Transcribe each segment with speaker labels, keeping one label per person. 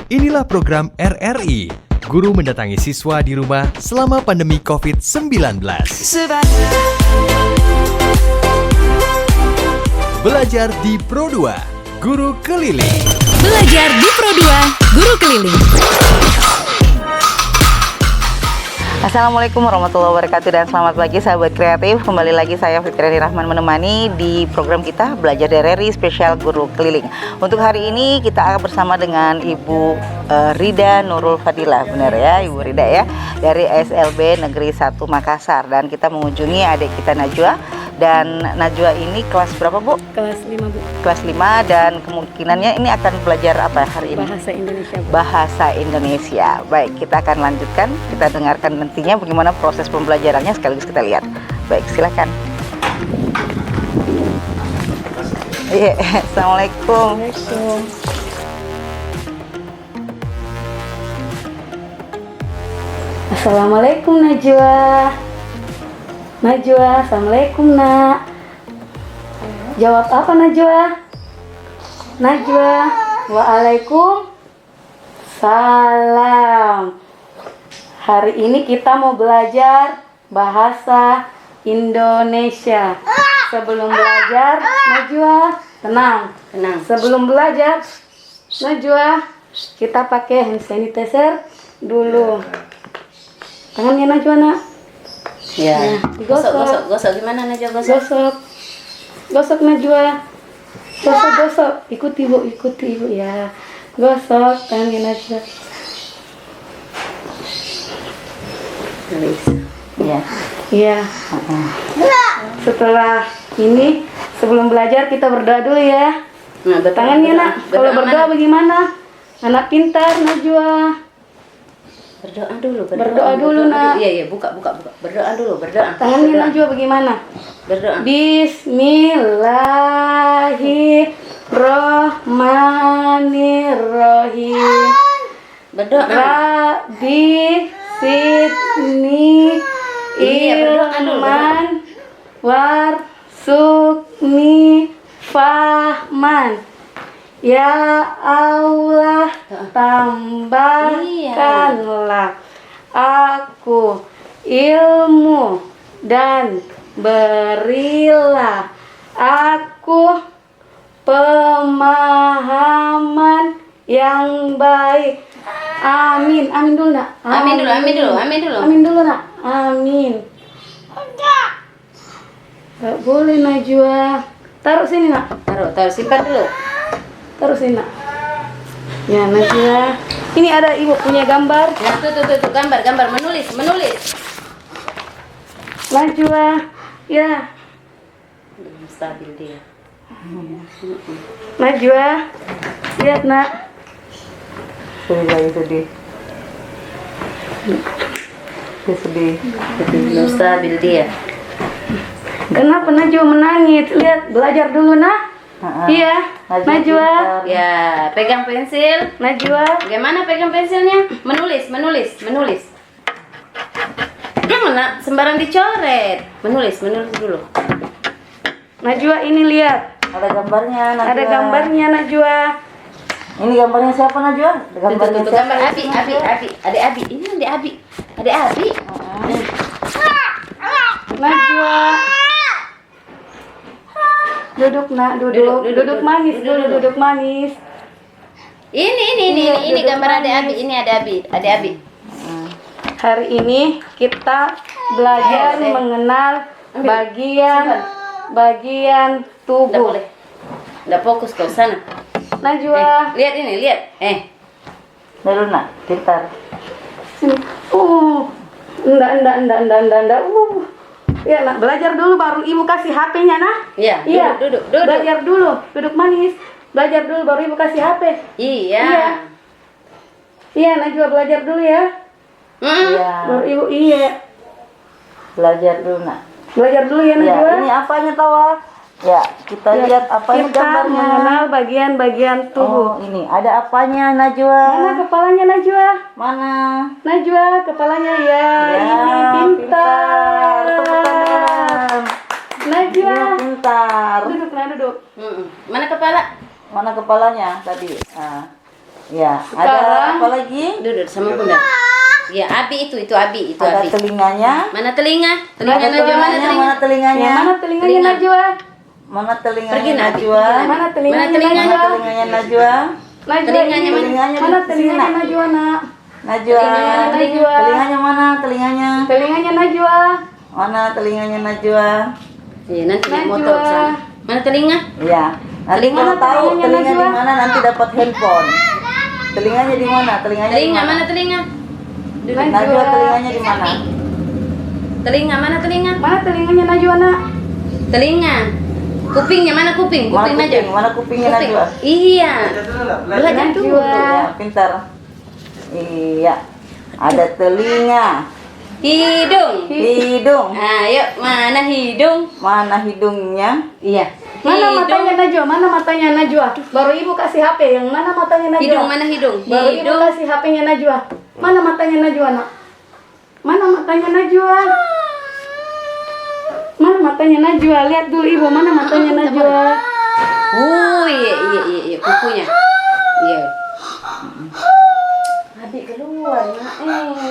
Speaker 1: Inilah program RRI, guru mendatangi siswa di rumah selama pandemi COVID-19. Belajar di Pro 2, Guru Keliling.
Speaker 2: Belajar di Pro 2, Guru Keliling.
Speaker 3: Assalamualaikum warahmatullahi wabarakatuh dan selamat pagi sahabat kreatif. Kembali lagi saya Fitriani Rahman menemani di program kita Belajar di RRI Spesial Guru Keliling. Untuk hari ini kita akan bersama dengan Ibu Rida Nurul Fadilah, benar ya Ibu Rida ya, dari SLB Negeri 1 Makassar. Dan kita mengunjungi adik kita Najwa. Dan Najwa ini kelas berapa Bu?
Speaker 4: Kelas 5 Bu.
Speaker 3: Kelas 5 dan kemungkinannya ini akan belajar apa hari ini?
Speaker 4: Bahasa Indonesia Bu.
Speaker 3: Bahasa Indonesia. Baik, kita akan lanjutkan, kita dengarkan nantinya bagaimana proses pembelajarannya sekaligus kita lihat. Baik, silakan. Iya, Assalamualaikum.
Speaker 4: Assalamualaikum. Assalamualaikum Najwa. Najwa, Assalamualaikum Nak. Jawab apa Najwa? Najwa, Waalaikumsalam. Hari ini kita mau belajar bahasa Indonesia. Sebelum belajar, Najwa, tenang. Sebelum belajar, Najwa, kita pakai hand sanitizer dulu. Tangannya Najwa, Nak.
Speaker 5: Ya,
Speaker 4: Gosok.
Speaker 5: gosok gimana Najwa gosok?
Speaker 4: Gosok Najwa. Gosok. Ikuti Bu ya. Gosok tangannya Najwa.
Speaker 5: Ya.
Speaker 4: Iya. Setelah ini, sebelum belajar kita berdoa dulu ya.
Speaker 5: Nah,
Speaker 4: Tangannya Nak. Kalau berdoa bagaimana? Anak pintar Najwa.
Speaker 5: Berdoa dulu,
Speaker 4: Berdoa dulu, Nak.
Speaker 5: Iya, buka. Berdoa dulu.
Speaker 4: Tangannya Najwa bagaimana?
Speaker 5: Berdoa.
Speaker 4: Bismillahirrohmanirrohim.
Speaker 5: Berdoa.
Speaker 4: Rabbi sidni
Speaker 5: Iya, berdoa dulu,
Speaker 4: ilman warsukni fahman. Ya Allah, tambahkanlah aku ilmu dan berilah aku pemahaman yang baik. Amin. Amin dulu Nak.
Speaker 5: Amin dulu.
Speaker 4: Amin dulu Nak. Amin. Gak boleh Najwa. Taruh sini Nak.
Speaker 5: Taruh, simpan dulu.
Speaker 4: Taruh sini Nak. Ya Najwa. Ini ada Ibu punya gambar.
Speaker 5: Nah, tuh gambar, menulis.
Speaker 4: Najwa. Ya.
Speaker 5: Belum stabil dia.
Speaker 4: Najwa. Lihat Nak.
Speaker 3: Sedih.
Speaker 5: Belum stabil dia.
Speaker 4: Kenapa Najwa menangis? Lihat, belajar dulu Nak. Iya, Najwa.
Speaker 5: Ya, pegang pensil.
Speaker 4: Najwa.
Speaker 5: Bagaimana pegang pensilnya? Menulis. Jangan Nak, sembarang dicoret. Menulis dulu.
Speaker 4: Najwa ini lihat.
Speaker 3: Ada gambarnya, Najwa.
Speaker 4: Ada gambarnya Najwa.
Speaker 3: Ini gambarnya siapa, Najwa? Gambarnya
Speaker 5: Tuh, gambar Abi. Adik Abi. Ini adik Abi. Adik Abi.
Speaker 4: Najwa. Duduk Nak, duduk manis dulu, duduk manis.
Speaker 5: Ini gambar adik Abi. Ini adik Abi.
Speaker 4: Hari ini kita belajar mengenal bagian
Speaker 5: Nggak
Speaker 4: tubuh.
Speaker 5: boleh. Nggak fokus ke sana.
Speaker 4: Najwa.
Speaker 5: Lihat ini.
Speaker 3: Dulu Nak, pintar.
Speaker 4: Sini. Enggak. Ya Nak, belajar dulu baru Ibu kasih HP-nya Nak.
Speaker 5: Iya, duduk.
Speaker 4: Belajar dulu, duduk manis. Belajar dulu baru Ibu kasih HP.
Speaker 5: Iya.
Speaker 4: Iya, Najwa belajar dulu ya.
Speaker 3: Iya.
Speaker 4: Baru Ibu
Speaker 3: Belajar dulu Nak.
Speaker 4: Belajar dulu ya
Speaker 3: Ya,
Speaker 4: Najwa.
Speaker 3: ini apanya tawa? Ya, kita lihat apa ini
Speaker 4: Kita
Speaker 3: gambarnya.
Speaker 4: mengenal bagian-bagian tubuh.
Speaker 3: Oh, ini ada apanya, Najwa?
Speaker 4: Mana kepalanya Najwa?
Speaker 3: Mana?
Speaker 4: Najwa, kepalanya ya.
Speaker 3: Ya,
Speaker 4: Ini pintar.
Speaker 3: Tepuk tangan.
Speaker 4: Najwa.
Speaker 3: Ini pintar.
Speaker 4: Duduk.
Speaker 5: Mana kepala?
Speaker 3: Mana kepalanya tadi? Ah. Ya, ada
Speaker 4: Sekarang-
Speaker 3: apa lagi?
Speaker 5: Duduk sama bunda. Ya, Abi itu Abi, itu
Speaker 3: Ada
Speaker 5: Abi.
Speaker 3: telinganya.
Speaker 5: Mana telinga? Telinga
Speaker 3: Ada
Speaker 5: Najwa, mana telinga?
Speaker 3: Mana telinganya?
Speaker 4: Yang mana telinganya
Speaker 5: Telinga.
Speaker 4: Najwa?
Speaker 3: Mana
Speaker 5: Pergi,
Speaker 3: telinganya
Speaker 5: Nak.
Speaker 3: Najwa?
Speaker 4: Mana telinganya
Speaker 5: Mana telinganya?
Speaker 3: Mana
Speaker 4: Najwa?
Speaker 3: telinganya Najwa?
Speaker 4: Najwa
Speaker 5: Telinganya
Speaker 4: ini.
Speaker 3: mana?
Speaker 4: Mana
Speaker 3: Di
Speaker 4: telinganya
Speaker 3: sini, Nak.
Speaker 4: Najwa, Nak?
Speaker 3: Najwa.
Speaker 4: Telinganya Najwa.
Speaker 3: Telinganya mana? Telinganya.
Speaker 4: Telinganya Najwa.
Speaker 3: Mana telinganya Najwa?
Speaker 5: Iya, nanti naik
Speaker 4: Najwa.
Speaker 5: motor ke sana. Mana telinga?
Speaker 3: Iya. Nanti
Speaker 5: Telinga
Speaker 3: kalau
Speaker 4: mana
Speaker 3: tahu
Speaker 4: telinganya
Speaker 3: telinga di
Speaker 4: Najwa?
Speaker 3: mana nanti dapat handphone. Telinganya di mana? Telinganya di
Speaker 5: Telinga
Speaker 3: mana?
Speaker 5: mana telinga? Duduk.
Speaker 4: Najwa.
Speaker 3: Najwa telinganya di mana?
Speaker 5: Telinga mana telinga?
Speaker 4: Mana telinganya Najwa, Nak?
Speaker 5: Telinga. Kupingnya mana kuping?
Speaker 3: Mana
Speaker 5: Kuping Najwa.
Speaker 3: kuping? Mana kupingnya
Speaker 5: Kuping.
Speaker 3: Najwa?
Speaker 5: Iya. Belajar dulu.
Speaker 4: Najwa.
Speaker 3: Ya, pintar. Iya. Ada telinga,
Speaker 5: Hidung.
Speaker 3: hidung.
Speaker 5: Ayo, mana hidung?
Speaker 3: Mana hidungnya?
Speaker 5: Iya.
Speaker 4: Mana
Speaker 5: Hidung.
Speaker 4: matanya Najwa? Mana matanya Najwa? Baru ibu kasih HP. Yang mana matanya Najwa?
Speaker 5: Hidung mana hidung?
Speaker 4: Baru ibu
Speaker 5: Hidung.
Speaker 4: kasih HP-nya Najwa. Mana matanya Najwa, Nak? Mana matanya Najwa? Mana matanya Najwa? Lihat dulu ibu, mana matanya Najwa?
Speaker 5: Oh, iya, kukunya. Iya. Adik keluar, Nak.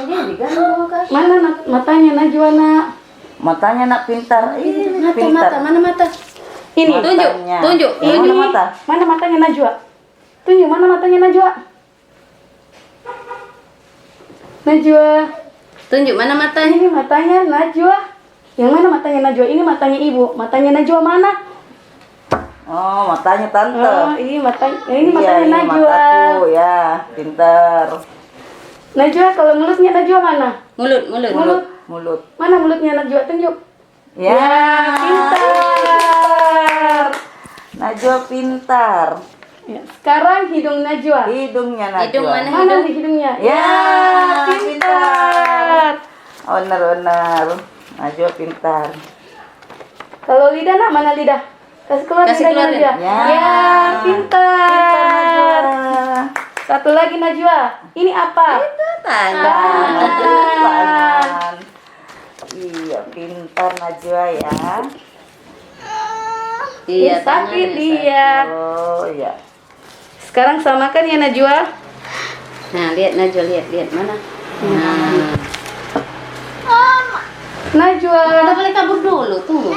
Speaker 5: Dia diganggu kak.
Speaker 4: Mana matanya Najwa, Nak?
Speaker 3: Matanya nak pintar. Ih,
Speaker 5: Mata,
Speaker 3: pintar.
Speaker 5: mana mata?
Speaker 4: Ini.
Speaker 5: Tunjuk,
Speaker 3: Matanya.
Speaker 5: tunjuk.
Speaker 3: Yang
Speaker 4: Ini.
Speaker 3: mana mata?
Speaker 4: Mana matanya Najwa? Tunjuk mana matanya Najwa? Najwa.
Speaker 5: Tunjuk mana matanya?
Speaker 4: Ini matanya Najwa. Yang mana matanya Najwa? Ini matanya ibu. Matanya Najwa mana?
Speaker 3: Oh, matanya tante.
Speaker 4: Oh, ini matanya. Ini
Speaker 3: Iya,
Speaker 4: matanya
Speaker 3: ini
Speaker 4: Najwa.
Speaker 3: mataku, ya, pintar.
Speaker 4: Najwa, kalau mulutnya Najwa mana?
Speaker 5: Mulut, mulut.
Speaker 4: Mulut.
Speaker 3: Mulut.
Speaker 4: Mana mulutnya Najwa? Tunjuk.
Speaker 3: Ya,
Speaker 4: Pintar.
Speaker 3: Najwa pintar.
Speaker 4: Ya, sekarang hidung Najwa.
Speaker 3: Hidungnya Najwa.
Speaker 5: Hidung mana?
Speaker 4: Mana nih hidungnya?
Speaker 3: Ya,
Speaker 4: Pintar.
Speaker 3: Benar-benar. Najwa pintar.
Speaker 4: Kalau lidah nak mana lidah? Kasih keluar
Speaker 5: Kasih
Speaker 4: lidahnya
Speaker 5: keluar,
Speaker 4: Najwa.
Speaker 3: ya.
Speaker 4: Ya,
Speaker 3: Pintar
Speaker 4: pintar.
Speaker 3: Najwa.
Speaker 4: Satu lagi Najwa. Ini apa?
Speaker 5: Tangan.
Speaker 3: Tangan. Iya, pintar Najwa ya.
Speaker 5: Iya,
Speaker 4: Ini sakit
Speaker 5: tangannya
Speaker 4: dia.
Speaker 3: Oh, ya.
Speaker 4: Sekarang samakan ya Najwa.
Speaker 5: Nah, lihat Najwa, lihat mana? Nah.
Speaker 4: Najwa.
Speaker 5: Udah boleh kabur dulu, tunggu.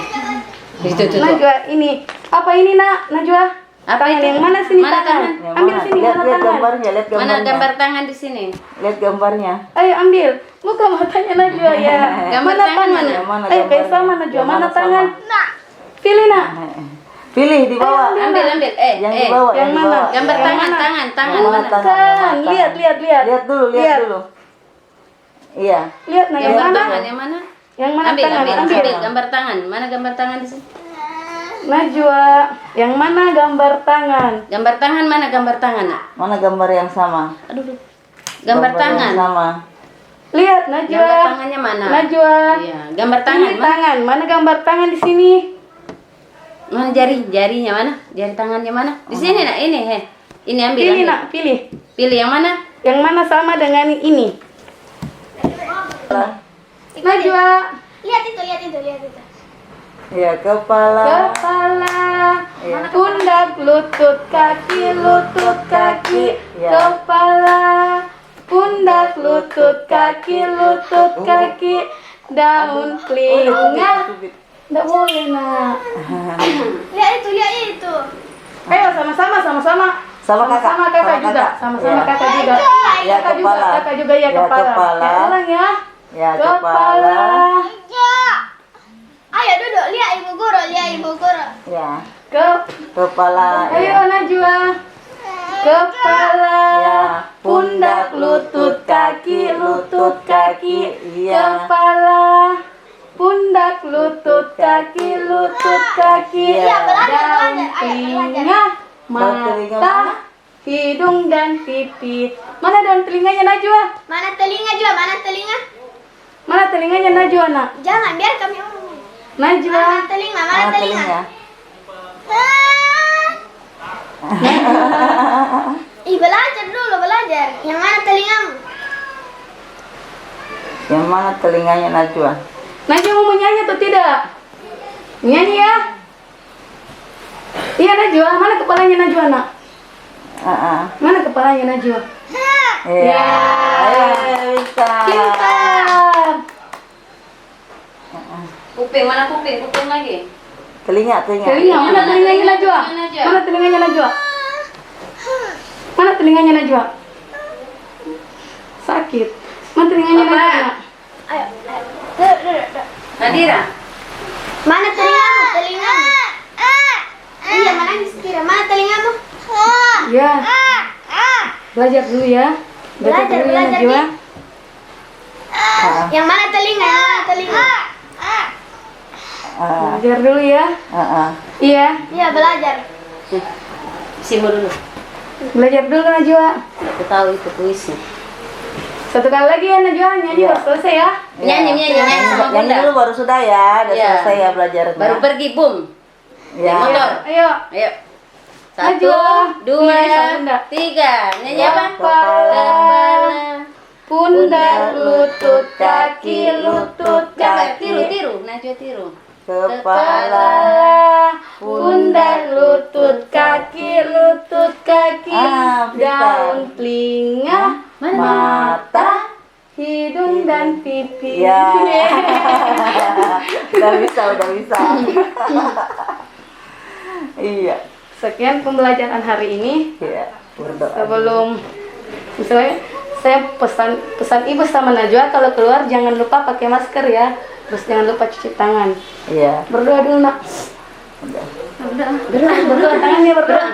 Speaker 5: Tuh.
Speaker 4: Najwa, ini apa ini nak? Najwa?
Speaker 5: Apa
Speaker 4: Tangan
Speaker 5: itu?
Speaker 4: yang mana sini
Speaker 5: Mana
Speaker 4: tangan?
Speaker 5: tangan?
Speaker 3: Yang
Speaker 4: Ambil
Speaker 3: mana?
Speaker 4: sini
Speaker 3: Lihat,
Speaker 4: mana
Speaker 3: lihat
Speaker 4: tangan?
Speaker 3: gambarnya, lihat gambarnya.
Speaker 5: Mana gambar tangan di sini?
Speaker 3: Lihat gambarnya.
Speaker 4: Ayo ambil. Buka matanya Najwa ya.
Speaker 5: Gambar
Speaker 4: Mana
Speaker 5: tangan
Speaker 4: tangan?
Speaker 5: mana?
Speaker 3: Yang mana
Speaker 4: Ayo kayak
Speaker 3: gambarnya?
Speaker 4: sama Najwa.
Speaker 3: Yang
Speaker 4: Mana
Speaker 3: mana
Speaker 4: tangan?
Speaker 3: sama?
Speaker 4: Pilih nak.
Speaker 3: Pilih di bawah.
Speaker 5: Ambil.
Speaker 3: Yang di bawah,
Speaker 4: yang
Speaker 3: di
Speaker 4: mana?
Speaker 3: bawah.
Speaker 5: Gambar
Speaker 4: Yang
Speaker 5: tangan,
Speaker 4: mana?
Speaker 5: tangan.
Speaker 3: Yang mana
Speaker 5: Mana?
Speaker 3: tangan?
Speaker 4: Kan,
Speaker 3: Yang mana
Speaker 4: lihat.
Speaker 3: Lihat dulu, lihat dulu. Iya.
Speaker 4: Lihat nah yang
Speaker 5: Gambar
Speaker 4: mana?
Speaker 5: tangan yang mana?
Speaker 4: Yang mana
Speaker 5: Ambil,
Speaker 4: tangan?
Speaker 5: ambil gambar tangan. Mana gambar tangan di sini?
Speaker 4: Najwa, yang mana gambar tangan?
Speaker 5: Gambar tangan mana gambar tangan, Nak?
Speaker 3: Mana gambar yang sama?
Speaker 5: Aduh. Gambar
Speaker 3: Yang
Speaker 5: tangan.
Speaker 3: sama.
Speaker 4: Lihat Najwa.
Speaker 5: Gambar tangannya mana?
Speaker 4: Najwa.
Speaker 5: Iya, gambar tangan
Speaker 4: Ini
Speaker 5: mana?
Speaker 4: tangan. Mana gambar tangan di sini?
Speaker 5: Mana jarinya mana? Jari tangannya mana? Di sini nak, ini Ini ambil.
Speaker 4: Pilih
Speaker 5: ambil.
Speaker 4: nak, pilih.
Speaker 5: Pilih yang mana?
Speaker 4: Yang mana sama dengan ini? Najwa.
Speaker 6: Lihat itu.
Speaker 3: Ya, kepala.
Speaker 4: Kepala,
Speaker 3: Iya.
Speaker 4: pundak, lutut, kaki,
Speaker 3: Iya.
Speaker 4: kepala, pundak, lutut, kaki, daun, telinga. Nggak boleh nak.
Speaker 6: Lihat itu.
Speaker 4: Ayo sama-sama.
Speaker 3: Sama kakak.
Speaker 4: Sama kakak juga. Sama-sama
Speaker 3: Ya.
Speaker 4: kakak juga.
Speaker 3: Ya,
Speaker 4: Kakak juga,
Speaker 3: kepala.
Speaker 4: kakak juga ya
Speaker 3: Ya,
Speaker 4: kepala.
Speaker 3: kepala.
Speaker 4: Ya, ulang ya.
Speaker 3: Ya, kepala.
Speaker 6: Ayo duduk, lihat ibu guru.
Speaker 3: Ya,
Speaker 4: Ke
Speaker 3: kepala.
Speaker 4: Ayo
Speaker 3: Ya.
Speaker 4: Najwa. Kepala,
Speaker 3: Ya,
Speaker 4: pundak, lutut, kaki,
Speaker 3: Iya.
Speaker 4: kepala, pundak, lutut, kaki,
Speaker 3: Iya.
Speaker 4: daun, telinga,
Speaker 3: Telinga
Speaker 4: mata,
Speaker 3: mana?
Speaker 4: hidung dan pipi. Mana daun telinganya Najwa?
Speaker 6: Mana telinga juga?
Speaker 4: Mana telinganya Najwa nak?
Speaker 6: Jangan, biar kami ngomong.
Speaker 4: Najwa.
Speaker 6: Mana telinga?
Speaker 3: Mana telinga?
Speaker 6: Ih, belajar dulu. Yang mana telingamu?
Speaker 3: Yang mana telinganya Najwa?
Speaker 4: Najwa mau menyanyi atau tidak? Menyanyi ya? Iya Najwa, mana kepalanya Najwa nak? Mana kepalanya Najwa?
Speaker 3: Ya. Bisa.
Speaker 4: Pintar.
Speaker 5: Kuping mana kuping? Kuping lagi.
Speaker 3: Telinga.
Speaker 4: Telinga, mana telinganya Najwa? Mana telinganya Najwa? Mana telinganya Najwa? Sakit. Mana telinganya
Speaker 5: Papa.
Speaker 4: Najwa?
Speaker 6: Ayo. Duduk.
Speaker 5: Nadira.
Speaker 6: Mana telingamu? Telingamu. Iya, mana kira? Mana telingamu?
Speaker 4: Ya. Belajar dulu ya. Belajar dulu ya
Speaker 6: Belajar,
Speaker 4: Najwa.
Speaker 6: Yang mana telinga? Yang mana telinga?
Speaker 4: Belajar dulu ya. Iya.
Speaker 6: Iya, belajar.
Speaker 5: Simu dulu.
Speaker 4: Belajar dulu Najwa.
Speaker 5: Aku tahu itu puisi.
Speaker 4: Satu kali lagi ya Najwa, nyanyi
Speaker 3: Iya.
Speaker 4: baru selesai ya.
Speaker 5: Nyanyi sama
Speaker 3: Nyanyi
Speaker 5: bunda.
Speaker 3: dulu baru sudah ya. Udah
Speaker 5: Iya.
Speaker 3: selesai ya belajarnya.
Speaker 5: Baru pergi bum.
Speaker 3: Ya.
Speaker 5: Motor.
Speaker 4: Ayo.
Speaker 5: Ayo. Satu,
Speaker 4: Najwa.
Speaker 5: dua,
Speaker 4: Iya, sama bunda.
Speaker 5: tiga. Nyanyi apa?
Speaker 4: Kepala.
Speaker 5: Kepala.
Speaker 4: Pundak, lutut, kaki, lutut, kaki.
Speaker 5: Tiru. Najwa tiru.
Speaker 3: Kepala.
Speaker 4: Pundak, lutut, kaki,
Speaker 3: Ah, pintar.
Speaker 4: daun telinga, mata, hidung dan pipi.
Speaker 3: Ya. Udah bisa. Iya.
Speaker 4: Sekian pembelajaran hari ini.
Speaker 3: Iya. Berdoa.
Speaker 4: Sebelum misalnya saya pesan ibu sama Najwa kalau keluar jangan lupa pakai masker ya. Terus jangan lupa cuci tangan.
Speaker 3: Iya.
Speaker 4: Berdoa dulu nak. Berdoa tangannya berdoa.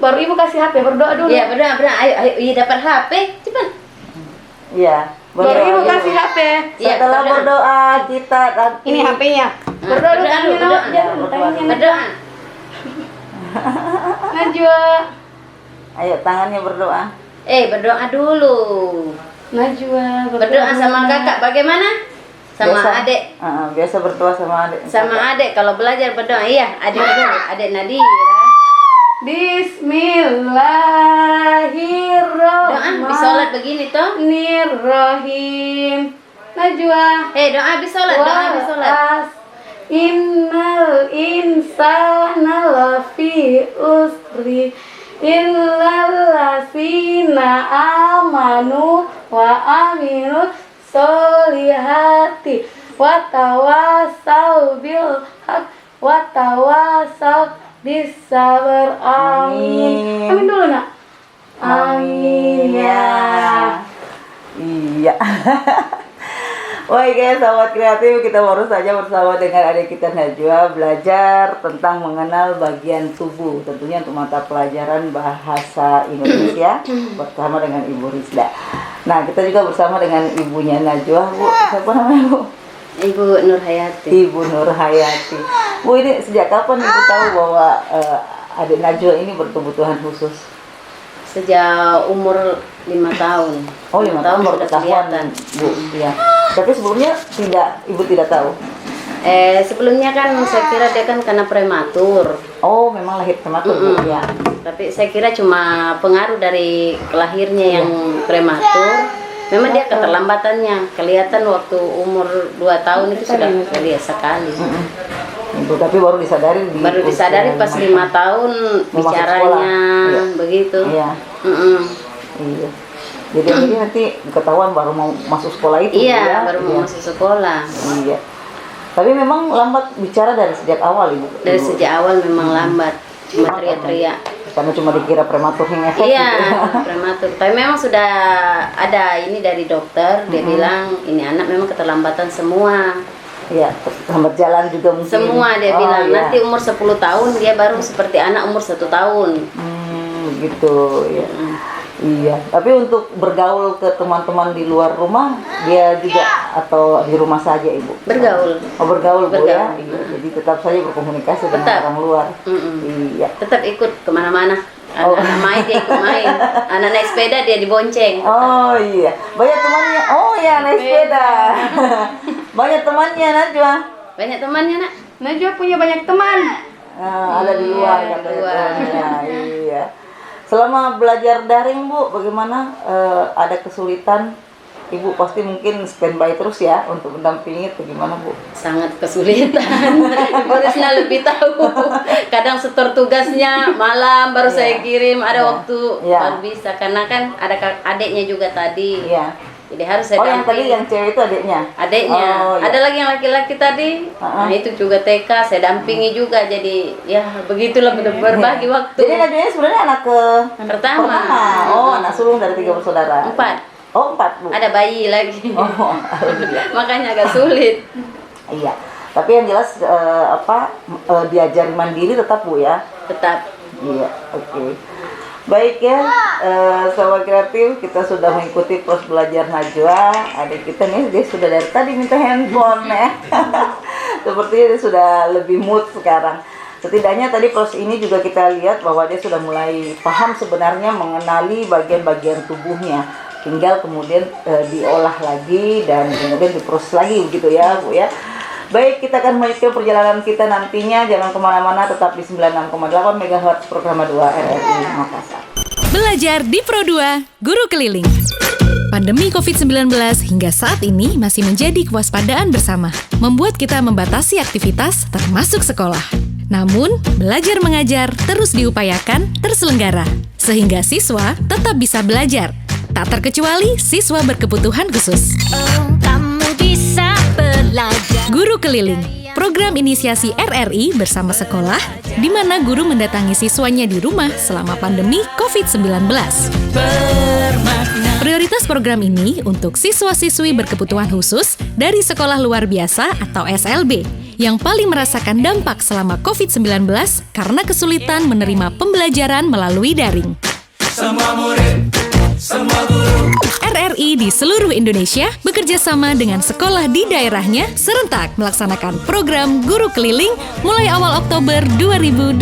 Speaker 4: Baru ibu kasih HP berdoa dulu.
Speaker 5: Iya, berdoa. Ayo, iya dapat HP. Cepat.
Speaker 3: Iya.
Speaker 4: Baru ibu
Speaker 3: dulu.
Speaker 4: kasih HP.
Speaker 5: Iya,
Speaker 3: Setelah
Speaker 5: berdoa.
Speaker 3: berdoa kita nanti.
Speaker 4: Ini HP-nya. Berdoa dulu
Speaker 5: berdoa
Speaker 4: tangannya
Speaker 5: dulu,
Speaker 4: nak.
Speaker 5: berdoa.
Speaker 4: Jangan tangannya nak.
Speaker 5: Berdoa.
Speaker 4: Najwa.
Speaker 3: Ayo tangannya berdoa.
Speaker 5: Berdoa dulu.
Speaker 4: Najwa.
Speaker 5: Berdoa sama
Speaker 4: dulu, Nak.
Speaker 5: kakak bagaimana? Sama
Speaker 3: Biasa-
Speaker 5: adik.
Speaker 3: Biasa berdoa sama adik.
Speaker 5: Sama adik kalau belajar berdoa. Iya, adik dulu. Adik Nadira.
Speaker 4: Bismillahirrahmanirrahim.
Speaker 5: Doa habis sholat begini toh.
Speaker 4: Najwa.
Speaker 5: Doa habis sholat. Doa habis sholat.
Speaker 4: Innal insana lafi usri illal ladzina amanu wa amilus solihati wa tawasau bil haq wa tawasau bis sabar. Amin. Amin dulu nak. Amin ya.
Speaker 3: Iya. Baik guys, sahabat kreatif, kita baru saja bersama dengan adik kita Najwa belajar tentang mengenal bagian tubuh, tentunya untuk mata pelajaran bahasa Indonesia bersama dengan Ibu Rizda. Nah, kita juga bersama dengan ibunya Najwa, Bu. Siapa namanya, Bu?
Speaker 5: Ibu Nur Hayati.
Speaker 3: Ibu Nur Hayati. Bu, ini sejak kapan Ibu tahu bahwa adik Najwa ini berkebutuhan khusus?
Speaker 5: Sejak umur 5 tahun.
Speaker 3: Oh, 5 tahun baru
Speaker 5: sudah
Speaker 3: ketahuan,
Speaker 5: kelihatan.
Speaker 3: Bu. Ya. Tapi sebelumnya Ibu tidak tahu.
Speaker 5: Sebelumnya kan saya kira dia kan karena prematur.
Speaker 3: Oh, memang lahir prematur, Bu. Ya.
Speaker 5: Tapi saya kira cuma pengaruh dari kelahirnya yang prematur. Memang dia keterlambatannya kelihatan waktu umur 2 tahun itu sudah kelihatan sekali.
Speaker 3: Ibu, tapi baru disadari
Speaker 5: Baru disadari pas 5 tahun
Speaker 3: Mau masuk
Speaker 5: bicaranya
Speaker 3: sekolah. Iya.
Speaker 5: begitu.
Speaker 3: Iya. Iya. Jadi nanti ketahuan baru mau masuk sekolah itu.
Speaker 5: Iya,
Speaker 3: Bu, ya?
Speaker 5: baru mau
Speaker 3: Iya.
Speaker 5: masuk sekolah.
Speaker 3: Iya. Tapi memang lambat bicara dari sejak awal, Ibu.
Speaker 5: Dari
Speaker 3: Ibu.
Speaker 5: sejak awal memang lambat, cuma teriak-teriak.
Speaker 3: Karena cuma dikira prematur yang efek.
Speaker 5: Iya,
Speaker 3: gitu.
Speaker 5: prematur. Tapi memang sudah ada ini dari dokter, dia bilang ini anak memang keterlambatan semua.
Speaker 3: Iya, lambat jalan juga mungkin.
Speaker 5: Semua dia
Speaker 3: Oh,
Speaker 5: bilang.
Speaker 3: iya.
Speaker 5: Nanti umur 10 tahun dia baru seperti anak umur 1 tahun.
Speaker 3: Begitu ya. Iya, tapi untuk bergaul ke teman-teman di luar rumah, dia juga atau di rumah saja, Ibu?
Speaker 5: Bergaul.
Speaker 3: Oh, bergaul, Bu, ya.
Speaker 5: Bergaul.
Speaker 3: Iya, jadi tetap saja berkomunikasi dengan
Speaker 5: Tetap.
Speaker 3: orang luar.
Speaker 5: Mm-mm.
Speaker 3: Iya.
Speaker 5: Tetap ikut kemana-mana. Anak-anak main dia ikut main. Anak naik sepeda dia dibonceng.
Speaker 3: Oh iya, banyak temannya. Oh ya, naik sepeda. Banyak temannya, Najwa.
Speaker 5: Banyak temannya nak.
Speaker 4: Najwa punya banyak teman.
Speaker 3: Ada di luar,
Speaker 5: Iya,
Speaker 3: katanya
Speaker 5: luar.
Speaker 3: temannya. Iya. Selama belajar daring, Bu, bagaimana? Ada kesulitan? Ibu pasti mungkin standby terus ya untuk mendampingi atau gimana Bu?
Speaker 5: Sangat kesulitan. Ibu Risna lebih tahu. Kadang setor tugasnya malam baru saya kirim, ada waktu baru bisa karena kan ada adiknya juga tadi.
Speaker 3: Iya.
Speaker 5: Jadi harus saya
Speaker 3: yang tadi yang cewek itu adiknya?
Speaker 5: Adiknya. Ada lagi yang laki-laki tadi. Nah, itu juga TK, saya dampingi juga. Jadi ya begitulah berbagi waktu.
Speaker 3: Jadi Najwa sebenarnya anak
Speaker 5: pertama.
Speaker 3: Oh, anak sulung dari 3 bersaudara.
Speaker 5: 4.
Speaker 3: Oh, 4 Bu.
Speaker 5: Ada bayi lagi.
Speaker 3: Oh, alhamdulillah.
Speaker 5: Makanya agak sulit.
Speaker 3: Iya. Tapi yang jelas diajari mandiri tetap Bu ya?
Speaker 5: Tetap.
Speaker 3: Iya, oke. Baik ya, Sobat Kreatif, kita sudah mengikuti proses belajar Najwa. Adik kita nih, dia sudah dari tadi minta handphone ya. Sepertinya dia sudah lebih mood sekarang. Setidaknya tadi proses ini juga kita lihat bahwa dia sudah mulai paham sebenarnya mengenali bagian-bagian tubuhnya. Tinggal kemudian diolah lagi dan kemudian diproses lagi begitu ya Bu ya. Baik, kita akan melanjutkan perjalanan kita nantinya. Jangan kemana-mana, tetap di 96,8 MHz Programa 2 RRI Makassar.
Speaker 2: Belajar di Pro 2 Guru Keliling. Pandemi COVID-19 hingga saat ini masih menjadi kewaspadaan bersama, membuat kita membatasi aktivitas termasuk sekolah. Namun, belajar mengajar terus diupayakan terselenggara, sehingga siswa tetap bisa belajar. Tak terkecuali siswa berkebutuhan khusus.
Speaker 6: Kamu bisa belajar.
Speaker 2: Guru Keliling, program inisiasi RRI bersama sekolah, di mana guru mendatangi siswanya di rumah selama pandemi COVID-19. Prioritas program ini untuk siswa-siswi berkebutuhan khusus dari sekolah luar biasa atau SLB, yang paling merasakan dampak selama COVID-19 karena kesulitan menerima pembelajaran melalui daring. RRI di seluruh Indonesia bekerja sama dengan sekolah di daerahnya serentak melaksanakan program Guru Keliling mulai awal Oktober 2020.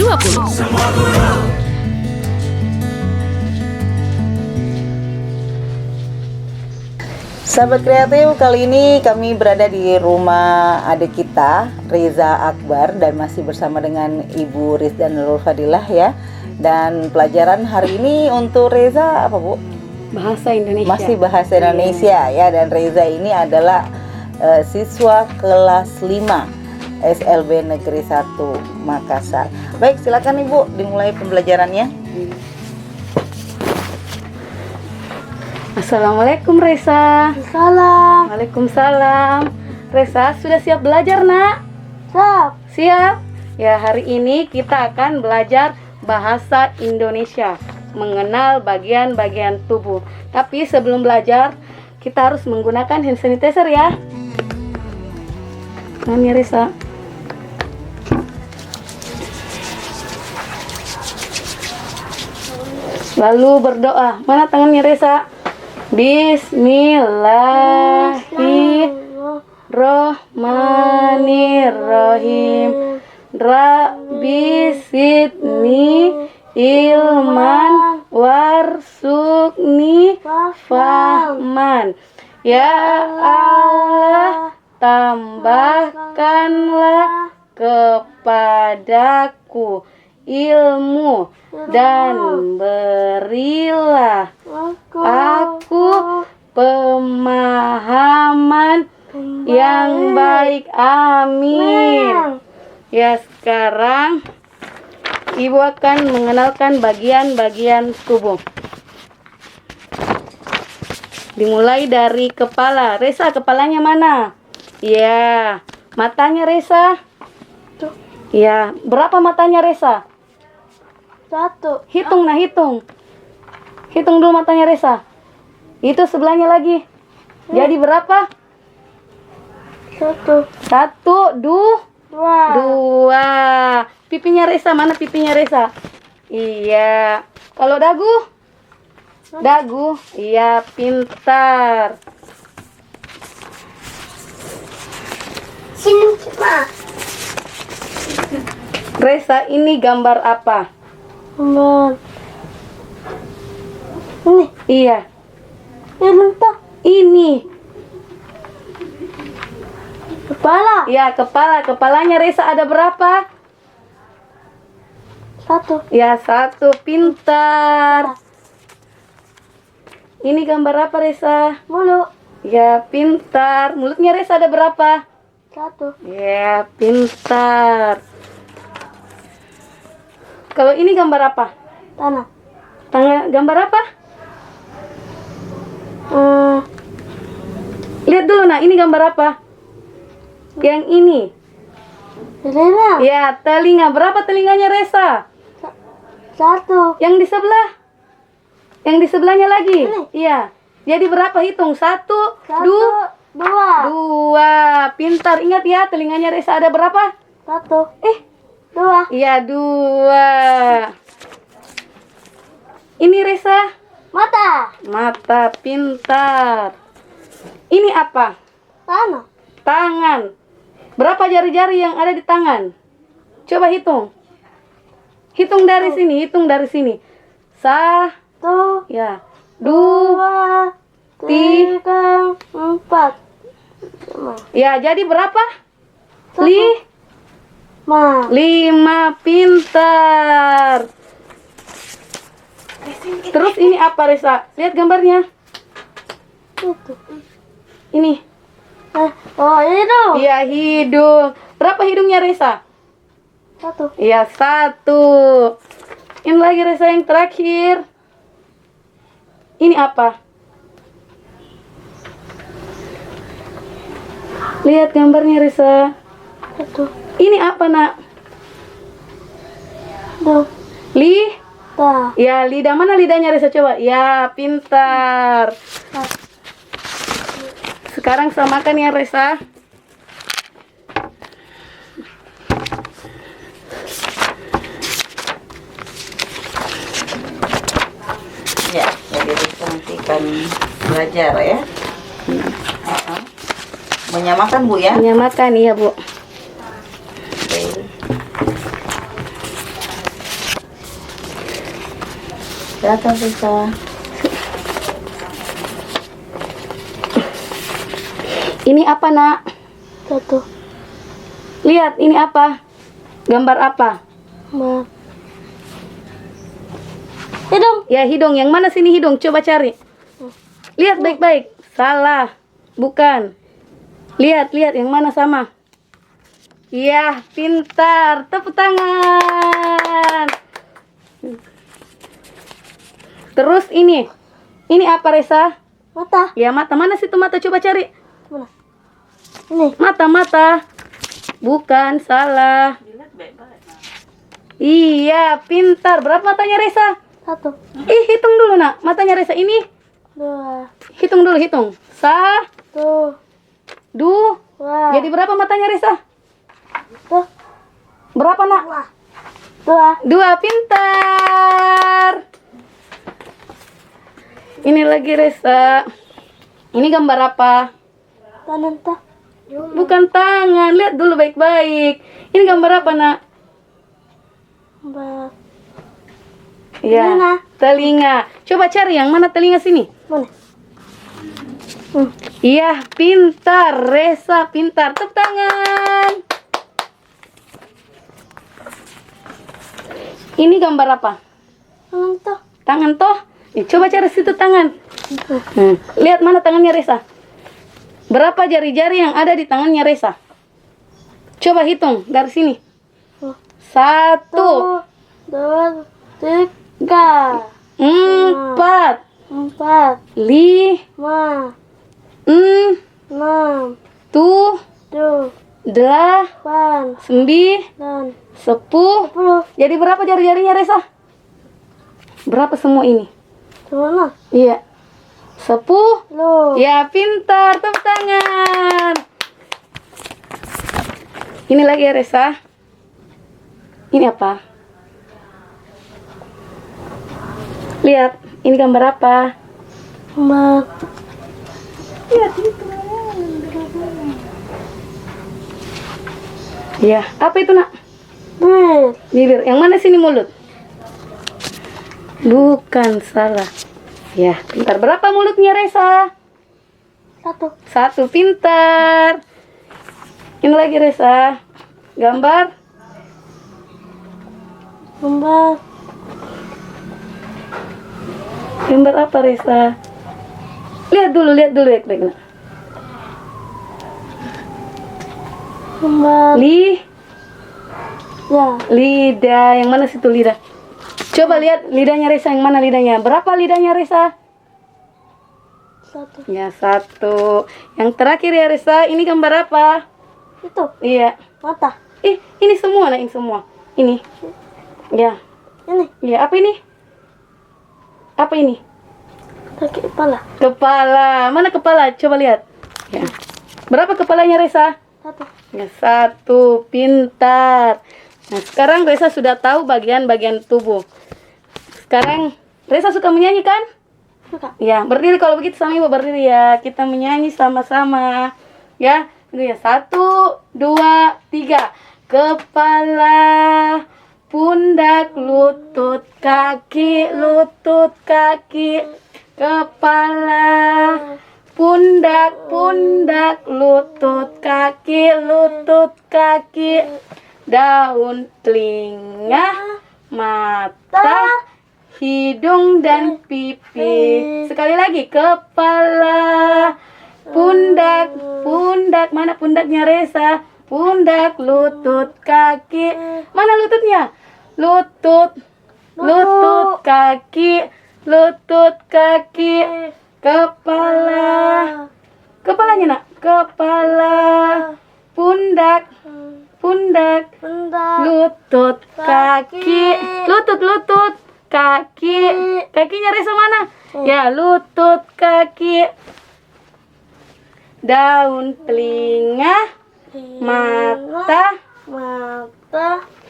Speaker 3: Sahabat Kreatif, kali ini kami berada di rumah adik kita, Reza Akbar, dan masih bersama dengan Ibu Riz dan Nurul Fadilah ya. Dan pelajaran hari ini untuk Reza apa Bu?
Speaker 4: Bahasa Indonesia.
Speaker 3: Masih bahasa Indonesia ya, dan Reza ini adalah siswa kelas 5 SLB Negeri 1 Makassar. Baik, silakan Ibu dimulai pembelajarannya.
Speaker 4: Assalamualaikum Reza.
Speaker 6: Salam.
Speaker 4: Waalaikumsalam. Reza, sudah siap belajar, Nak?
Speaker 6: Siap.
Speaker 4: Siap? Ya, hari ini kita akan belajar bahasa Indonesia, mengenal bagian-bagian tubuh. Tapi sebelum belajar, kita harus menggunakan hand sanitizer ya. Mana Reza? Lalu berdoa. Mana tangannya Reza? Bismillahirrahmanirrahim. Rabbi zidni ilman warsukni fahman. Ya Allah, tambahkanlah kepadaku ilmu dan berilah aku pemahaman yang baik. Amin. Ya, sekarang Ibu akan mengenalkan bagian-bagian tubuh. Dimulai dari kepala. Reza, kepalanya mana? Ya, matanya Reza. Ya, berapa matanya Reza?
Speaker 6: 1.
Speaker 4: Hitung, nah hitung. Hitung dulu matanya Reza. Itu sebelahnya lagi. Jadi berapa?
Speaker 6: 1.
Speaker 4: 1, 2.
Speaker 6: 2.
Speaker 4: Pipinya Reza, mana pipinya Reza? Iya. Kalau dagu? Dagu. Iya, pintar.
Speaker 6: Sini cuma.
Speaker 4: Reza, ini gambar apa?
Speaker 6: Ini.
Speaker 4: Iya.
Speaker 6: Ini tuh.
Speaker 4: Ini.
Speaker 6: Kepala.
Speaker 4: Ya, kepala. Kepalanya Reza ada berapa?
Speaker 6: 1.
Speaker 4: Ya, 1. Pintar. Ini gambar apa Reza?
Speaker 6: Mulu.
Speaker 4: Ya, pintar. Mulutnya Resa ada berapa?
Speaker 6: 1.
Speaker 4: Ya, pintar. Kalau ini gambar apa?
Speaker 6: Tanah.
Speaker 4: Gambar apa? Lihat dulu nak, ini gambar apa? Yang ini.
Speaker 6: Telinga.
Speaker 4: Ya, telinga. Berapa telinganya Resa?
Speaker 6: 1.
Speaker 4: Yang di sebelah? Yang di sebelahnya lagi?
Speaker 6: Ini.
Speaker 4: Iya. Jadi berapa hitung? 1, 2,
Speaker 6: 2.
Speaker 4: 2. Pintar. Ingat ya, telinganya Resa ada berapa?
Speaker 6: 1. 2.
Speaker 4: Iya, 2. Ini Resa.
Speaker 6: Mata.
Speaker 4: Mata, pintar. Ini apa?
Speaker 6: Tanah.
Speaker 4: Tangan. Berapa jari-jari yang ada di tangan? Coba hitung. Hitung dari sini, hitung dari sini.
Speaker 6: 1,
Speaker 4: Ya. 2.
Speaker 6: 2, 3, 4.
Speaker 4: Ya, jadi berapa?
Speaker 6: 5.
Speaker 4: 5. Pintar. Terus ini apa Resa? Lihat gambarnya.
Speaker 6: Itu.
Speaker 4: Ini.
Speaker 6: Oh, itu.
Speaker 4: Iya, hidung. Berapa hidungnya Resa?
Speaker 6: 1.
Speaker 4: Iya, 1. Ini lagi Resa yang terakhir. Ini apa? Lihat gambarnya Resa.
Speaker 6: 1.
Speaker 4: Ini apa nak?
Speaker 6: 2.
Speaker 4: Ya, lidah. Mana lidahnya Resa coba? Ya, pintar. Sekarang samakan ya Resa.
Speaker 3: Ya, jadi Resa nanti akan belajar ya. Menyamakan Bu ya.
Speaker 4: Menyamakan ya Bu.
Speaker 3: Oke. Silakan Resa.
Speaker 4: Ini apa nak?
Speaker 6: 1.
Speaker 4: Lihat, ini apa? Gambar apa?
Speaker 6: Hidung.
Speaker 4: Ya, hidung. Yang mana sini hidung? Coba cari. Lihat baik-baik. Salah. Bukan. Lihat, lihat. Yang mana sama? Iya, pintar. Tepuk tangan. Terus ini. Ini apa Resa?
Speaker 6: Mata.
Speaker 4: Ya, mata. Mana situ mata? Coba cari.
Speaker 6: Mana? Ini.
Speaker 4: Mata-mata. Bukan, salah. Iya, pintar. Berapa matanya Resa?
Speaker 6: 1.
Speaker 4: Hitung dulu nak. Matanya Resa ini.
Speaker 6: 2.
Speaker 4: Hitung dulu, hitung.
Speaker 6: 1.
Speaker 4: 2. Jadi berapa matanya Resa?
Speaker 6: 2.
Speaker 4: Berapa nak?
Speaker 6: 2.
Speaker 4: 2, pintar. Ini lagi Resa. Ini gambar apa?
Speaker 6: Tangan tak.
Speaker 4: Bukan tangan. Lihat dulu baik-baik. Ini gambar apa nak? Ya,
Speaker 6: Telinga.
Speaker 4: telinga. Coba cari yang mana telinga sini.
Speaker 6: Mana?
Speaker 4: Iya, pintar. Resa, pintar. Tepuk tangan. Ini gambar apa?
Speaker 6: Tangan tak.
Speaker 4: Tangan toh. Coba cari situ tangan. Lihat mana tangannya Resa. Berapa jari-jari yang ada di tangannya Resa? Coba hitung dari sini. 1,
Speaker 6: 2, 3,
Speaker 4: 4,
Speaker 6: 4,
Speaker 4: 5,
Speaker 6: 5,
Speaker 4: 6,
Speaker 6: 6,
Speaker 4: 7,
Speaker 6: 7,
Speaker 4: 8, 9,
Speaker 6: 9,
Speaker 4: 10. Jadi berapa jari-jarinya Resa? Berapa semua ini?
Speaker 6: 10.
Speaker 4: Iya. 10.
Speaker 6: Lu.
Speaker 4: Ya, pintar. Tepuk tangan. Ini lagi ya Resa. Ini apa? Lihat, ini gambar apa?
Speaker 6: Mbak.
Speaker 4: Ya, apa itu nak?
Speaker 6: Bir.
Speaker 4: Bibir. Yang mana sini mulut? Bukan, salah. Ya, pintar. Berapa mulutnya Resa?
Speaker 6: 1.
Speaker 4: 1, pintar. Ini lagi Resa. Gambar.
Speaker 6: Mbak.
Speaker 4: Gambar apa Resa? Lihat dulu baik-baik nak. Lidah. Yang mana situ lidah? Coba lihat lidahnya Reza, yang mana lidahnya? Berapa lidahnya Reza?
Speaker 6: 1.
Speaker 4: Ya, 1. Yang terakhir ya Reza, ini gambar apa?
Speaker 6: Itu
Speaker 4: Iya.
Speaker 6: mata.
Speaker 4: Ini semua, nah ini semua. Ini. Ya.
Speaker 6: Ini
Speaker 4: Ya, apa ini? Apa ini?
Speaker 6: kaki kepala.
Speaker 4: Kepala. Mana kepala? Coba lihat. Ya. Berapa kepalanya Reza?
Speaker 6: 1.
Speaker 4: Ya, 1. Pintar. Nah, sekarang Reza sudah tahu bagian-bagian tubuh. Sekarang Reza suka menyanyi kan?
Speaker 6: Suka.
Speaker 4: Ya, berdiri kalau begitu sama ibu berdiri ya. Kita menyanyi sama-sama. Ya, itu ya. 1, 2, 3. Kepala, pundak, lutut, kaki, lutut, kaki. Kepala, pundak, pundak, lutut, kaki, lutut, kaki. Daun, telinga, mata, hidung dan pipi. Sekali lagi, kepala, pundak, pundak. Mana pundaknya Reza? Pundak, lutut, kaki. Mana lututnya? Lutut, lutut, kaki, lutut, kaki. Kepala, kepalanya nak. Kepala, pundak, pundak, lutut, kaki, lutut, kaki. Kakinya Reza mana? Ya, lutut, kaki. Daun, telinga, mata,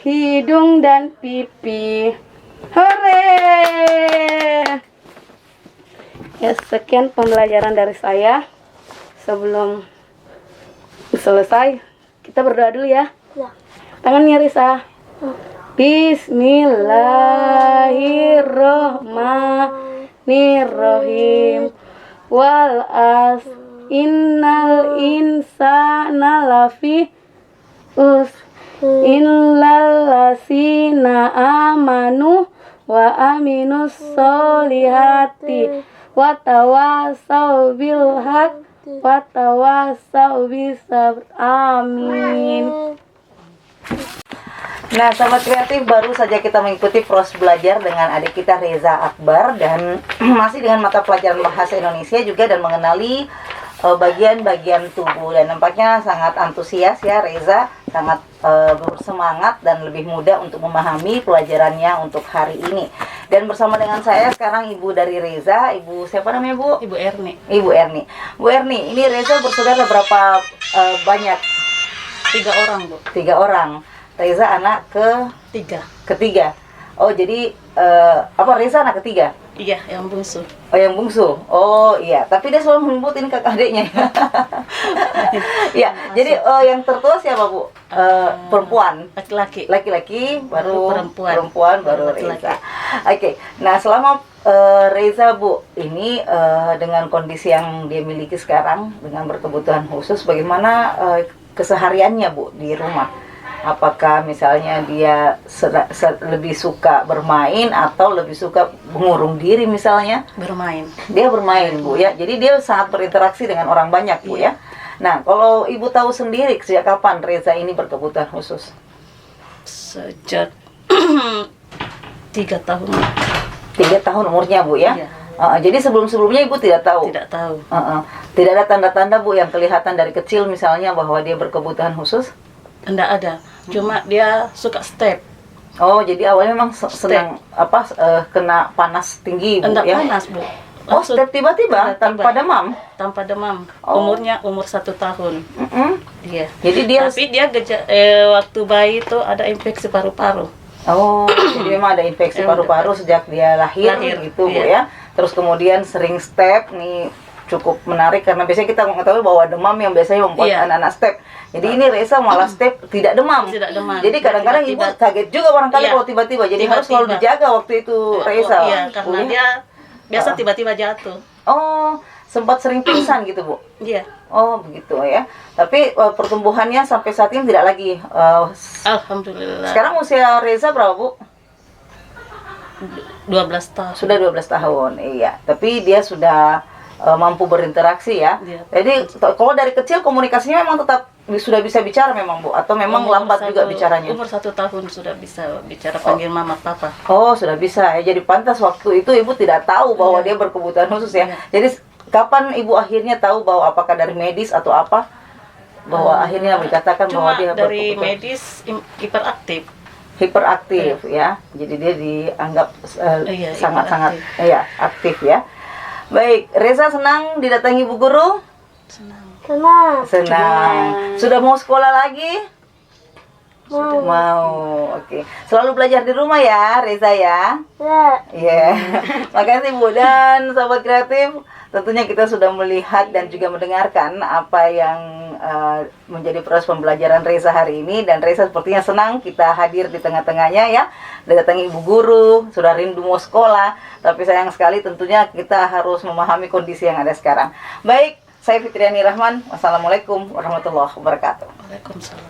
Speaker 4: hidung dan pipi. Hore! Ya, sekian pembelajaran dari saya. Sebelum selesai, kita berdoa dulu ya.
Speaker 6: Ya.
Speaker 4: Tangannya Risa. Bismillahirrohmanirrohim. Wal as innal insana lafi us illal lasina amanu wa aminus solihati wa tawasau bil haq wa tawasau bis sabr. Amin.
Speaker 3: Nah, sahabat kreatif, baru saja kita mengikuti proses belajar dengan adik kita Reza Akbar dan masih dengan mata pelajaran bahasa Indonesia juga dan mengenali bagian-bagian tubuh, dan nampaknya sangat antusias ya Reza, sangat bersemangat dan lebih mudah untuk memahami pelajarannya untuk hari ini. Dan bersama dengan saya sekarang ibu dari Reza, ibu siapa namanya Bu?
Speaker 4: Ibu Erni.
Speaker 3: Ibu Erni. Bu Erni, ini Reza bersaudara berapa banyak?
Speaker 4: 3 orang, Bu.
Speaker 3: 3 orang. Reza anak ketiga. Oh, jadi Reza anak ketiga?
Speaker 4: Iya, yang bungsu.
Speaker 3: Oh, yang bungsu. Oh, iya. Tapi dia selalu menyebut ini kakak adiknya. Ya, jadi yang tertua siapa, Bu? Perempuan. Laki-laki, baru perempuan, baru Reza. Oke. Nah, selama Reza, Bu, ini dengan kondisi yang dia miliki sekarang, dengan berkebutuhan khusus, bagaimana kesehariannya, Bu, di rumah? Apakah misalnya dia lebih suka bermain atau lebih suka mengurung diri misalnya?
Speaker 4: Bermain.
Speaker 3: Dia bermain, Bu, ya. Jadi dia sangat berinteraksi dengan orang banyak, Bu, ya. Nah, kalau Ibu tahu sendiri sejak kapan Reza ini berkebutuhan khusus?
Speaker 7: Sejak 3 tahun.
Speaker 3: 3 tahun umurnya, Bu, ya.
Speaker 7: Iya.
Speaker 3: Jadi sebelum-sebelumnya Ibu tidak tahu?
Speaker 7: Tidak tahu.
Speaker 3: Tidak ada tanda-tanda, Bu, yang kelihatan dari kecil misalnya bahwa dia berkebutuhan khusus?
Speaker 7: Tidak ada. Cuma dia suka step.
Speaker 3: Oh, jadi awalnya memang senang kena panas tinggi, Bu,
Speaker 7: Tidak
Speaker 3: ya?
Speaker 7: panas, Bu.
Speaker 3: Oh, step tiba-tiba tanpa demam?
Speaker 7: Tanpa demam.
Speaker 3: Oh.
Speaker 7: Umur 1 tahun. Iya.
Speaker 3: Jadi dia
Speaker 7: Tapi dia waktu bayi itu ada infeksi paru-paru.
Speaker 3: Oh, jadi memang ada infeksi paru-paru sejak dia lahir gitu, Bu, ya. Terus kemudian sering step nih, cukup menarik karena biasanya kita mengetahui bahwa demam yang biasanya membuat anak-anak step. Jadi ini Reza malah step tidak demam.
Speaker 7: Tidak demam.
Speaker 3: Jadi kadang-kadang Ibu kaget juga barangkali kalau tiba-tiba. Jadi harus selalu dijaga waktu itu Reza.
Speaker 7: Iya, karena dia biasa tiba-tiba jatuh.
Speaker 3: Oh, sempat sering pingsan gitu, Bu?
Speaker 7: Iya.
Speaker 3: Oh, begitu ya. Tapi pertumbuhannya sampai saat ini tidak lagi.
Speaker 7: Alhamdulillah.
Speaker 3: Sekarang usia Reza berapa, Bu?
Speaker 7: 12 tahun.
Speaker 3: Sudah 12 tahun, iya. Tapi dia sudah mampu berinteraksi ya.
Speaker 7: Iya.
Speaker 3: Jadi kalau dari kecil komunikasinya memang tetap sudah bisa bicara memang Bu, atau memang lambat juga bicaranya?
Speaker 7: Umur 1 tahun sudah bisa bicara, panggil mama papa.
Speaker 3: Oh, sudah bisa ya. Jadi pantas waktu itu Ibu tidak tahu bahwa dia berkebutuhan khusus ya. Jadi kapan Ibu akhirnya tahu bahwa apakah dari medis atau apa? Bahwa akhirnya dikatakan bahwa
Speaker 7: Cuma
Speaker 3: dia
Speaker 7: dari
Speaker 3: berkebutuhan
Speaker 7: medis hiperaktif.
Speaker 3: hiperaktif ya. Jadi dia dianggap
Speaker 7: Iya,
Speaker 3: sangat-sangat aktif ya. Baik, Reza senang didatangi Bu Guru?
Speaker 6: Tenang.
Speaker 3: Senang. Sudah mau sekolah lagi? Sudah mau. Oke. Selalu belajar di rumah ya, Reza ya.
Speaker 6: Ya.
Speaker 3: Iya. Makasih Bu, dan sahabat kreatif. Tentunya kita sudah melihat dan juga mendengarkan apa yang menjadi proses pembelajaran Reza hari ini, dan Reza sepertinya senang kita hadir di tengah-tengahnya ya. Datangi Ibu Guru, sudah rindu mau sekolah, tapi sayang sekali tentunya kita harus memahami kondisi yang ada sekarang. Baik, saya Fitriani Rahman. Wassalamualaikum warahmatullahi wabarakatuh.
Speaker 7: Waalaikumsalam.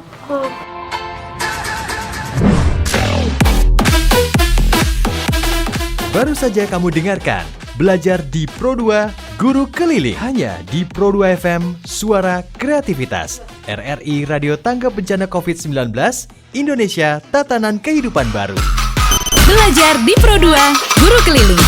Speaker 1: Baru saja kamu dengarkan Belajar di Pro2 Guru Keliling, hanya di Pro2 FM, suara kreativitas. RRI Radio Tanggap Bencana COVID-19, Indonesia Tatanan Kehidupan Baru.
Speaker 2: Belajar di Pro2 Guru Keliling.